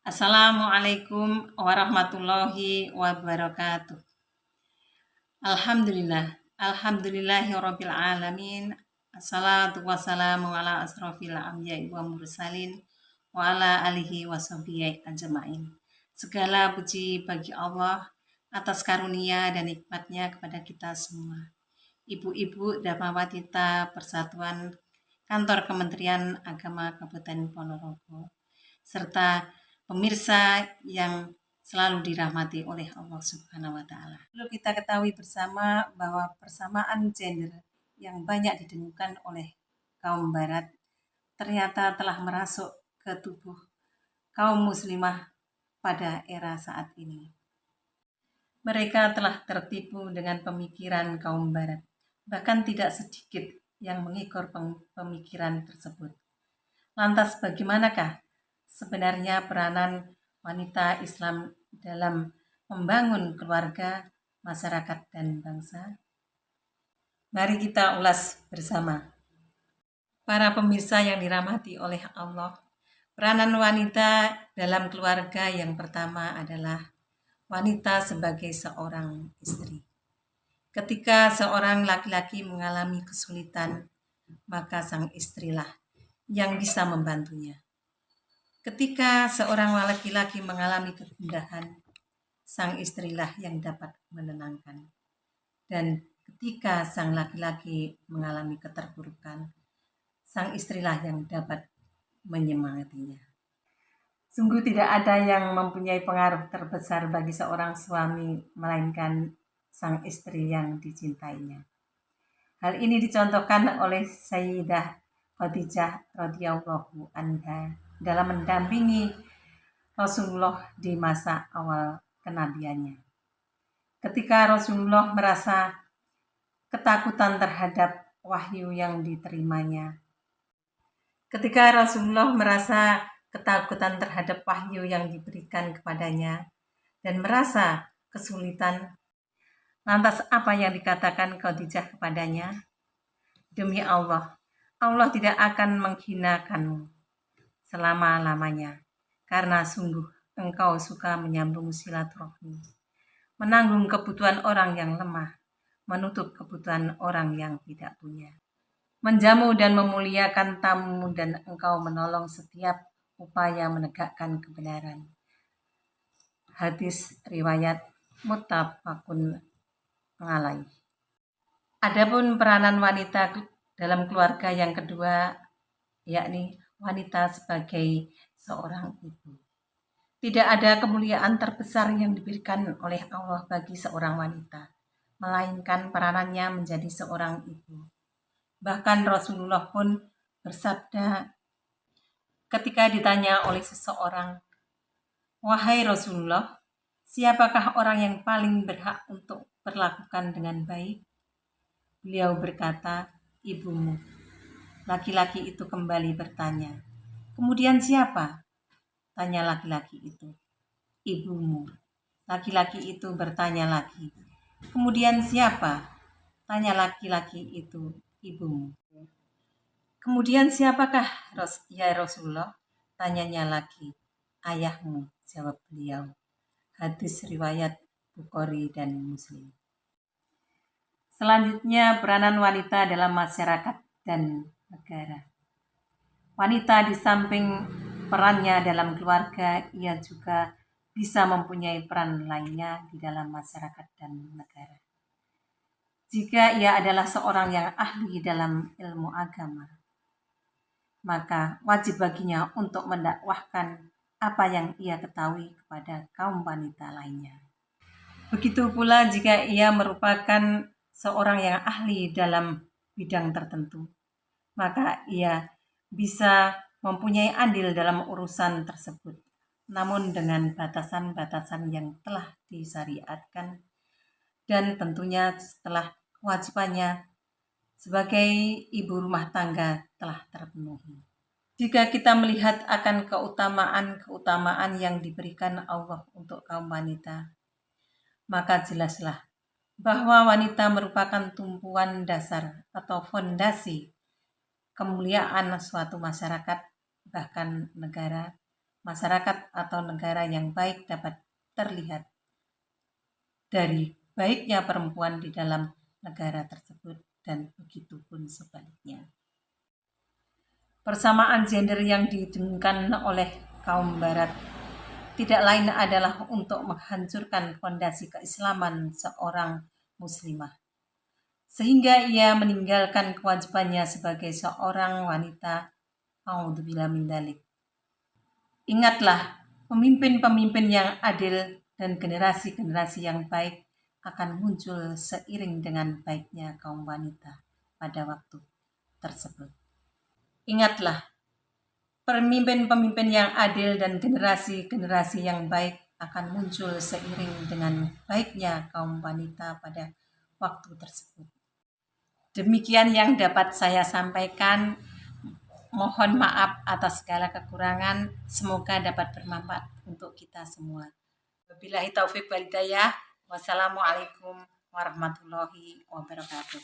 Assalamualaikum warahmatullahi wabarakatuh. Alhamdulillah. Alhamdulillahirabbil alamin. Assalatu wassalamu ala asrofil anbiya'i wa mursalin wa ala alihi washabihi ajmain. Segala puji bagi Allah atas karunia dan nikmatnya kepada kita semua. Ibu-ibu Dharmawatita Persatuan Kantor Kementerian Agama Kabupaten Ponorogo, serta pemirsa yang selalu dirahmati oleh Allah Subhanahu wa Ta'ala. Perlu kita ketahui bersama bahwa persamaan gender yang banyak ditemukan oleh kaum Barat ternyata telah merasuk ke tubuh kaum muslimah pada era saat ini. Mereka telah tertipu dengan pemikiran kaum Barat, bahkan tidak sedikit yang mengikor pemikiran tersebut. Lantas bagaimanakah sebenarnya peranan wanita Islam dalam membangun keluarga, masyarakat, dan bangsa? Mari kita ulas bersama. Para pemirsa yang dirahmati oleh Allah, peranan wanita dalam keluarga yang pertama adalah wanita sebagai seorang istri. Ketika seorang laki-laki mengalami kesulitan, maka sang istrilah yang bisa membantunya. Ketika seorang laki-laki mengalami kegundahan, sang istrilah yang dapat menenangkan. Dan ketika sang laki-laki mengalami keterpurukan, sang istrilah yang dapat menyemangatinya. Sungguh tidak ada yang mempunyai pengaruh terbesar bagi seorang suami melainkan sang istri yang dicintainya. Hal ini dicontohkan oleh Sayyidah Khadijah radhiyallahu anha dalam mendampingi Rasulullah di masa awal kenabiannya. Ketika Rasulullah merasa ketakutan terhadap wahyu yang diterimanya, ketika Rasulullah merasa ketakutan terhadap wahyu yang diberikan kepadanya dan merasa kesulitan, lantas apa yang dikatakan Khadijah kepadanya? Demi Allah, Allah tidak akan menghinakanmu selama-lamanya, karena sungguh engkau suka menyambung silaturahmi, menanggung kebutuhan orang yang lemah, menutup kebutuhan orang yang tidak punya, menjamu dan memuliakan tamu, dan engkau menolong setiap upaya menegakkan kebenaran. Hadis riwayat muttafaqun alaih. Adapun peranan wanita dalam keluarga yang kedua, yakni wanita sebagai seorang ibu. Tidak ada kemuliaan terbesar yang diberikan oleh Allah bagi seorang wanita, melainkan peranannya menjadi seorang ibu. Bahkan Rasulullah pun bersabda ketika ditanya oleh seseorang, "Wahai Rasulullah, siapakah orang yang paling berhak untuk perlakukan dengan baik?" Beliau berkata, "Ibumu." Laki-laki itu kembali bertanya, "Kemudian siapa?" Tanya laki-laki itu. "Ibumu." Laki-laki itu bertanya lagi, "Kemudian siapa?" Tanya laki-laki itu, "Ibumu." "Kemudian siapakah ya Rasulullah?" Tanyanya lagi. "Ayahmu," jawab beliau. Hadis riwayat Bukhari dan Muslim. Selanjutnya, peranan wanita dalam masyarakat dan negara. Wanita di samping perannya dalam keluarga, ia juga bisa mempunyai peran lainnya di dalam masyarakat dan negara. Jika ia adalah seorang yang ahli dalam ilmu agama, maka wajib baginya untuk mendakwahkan apa yang ia ketahui kepada kaum wanita lainnya. Begitu pula jika ia merupakan seorang yang ahli dalam bidang tertentu, maka ia bisa mempunyai andil dalam urusan tersebut, namun dengan batasan-batasan yang telah disyariatkan, dan tentunya setelah kewajibannya sebagai ibu rumah tangga telah terpenuhi. Jika kita melihat akan keutamaan yang diberikan Allah untuk kaum wanita, maka jelaslah bahwa wanita merupakan tumpuan dasar atau fondasi kemuliaan suatu masyarakat, bahkan negara, masyarakat atau negara yang baik dapat terlihat dari baiknya perempuan di dalam negara tersebut, dan begitu pun sebaliknya. Persamaan gender yang didengungkan oleh kaum barat tidak lain adalah untuk menghancurkan fondasi keislaman seorang muslimah, sehingga ia meninggalkan kewajibannya sebagai seorang wanita. A'udzubillah min dzalik. Ingatlah, pemimpin-pemimpin yang adil dan generasi-generasi yang baik akan muncul seiring dengan baiknya kaum wanita pada waktu tersebut. Ingatlah, pemimpin-pemimpin yang adil dan generasi-generasi yang baik akan muncul seiring dengan baiknya kaum wanita pada waktu tersebut. Demikian yang dapat saya sampaikan. Mohon maaf atas segala kekurangan. Semoga dapat bermanfaat untuk kita semua. Wabillahi taufiq wal hidayah. Wassalamualaikum warahmatullahi wabarakatuh.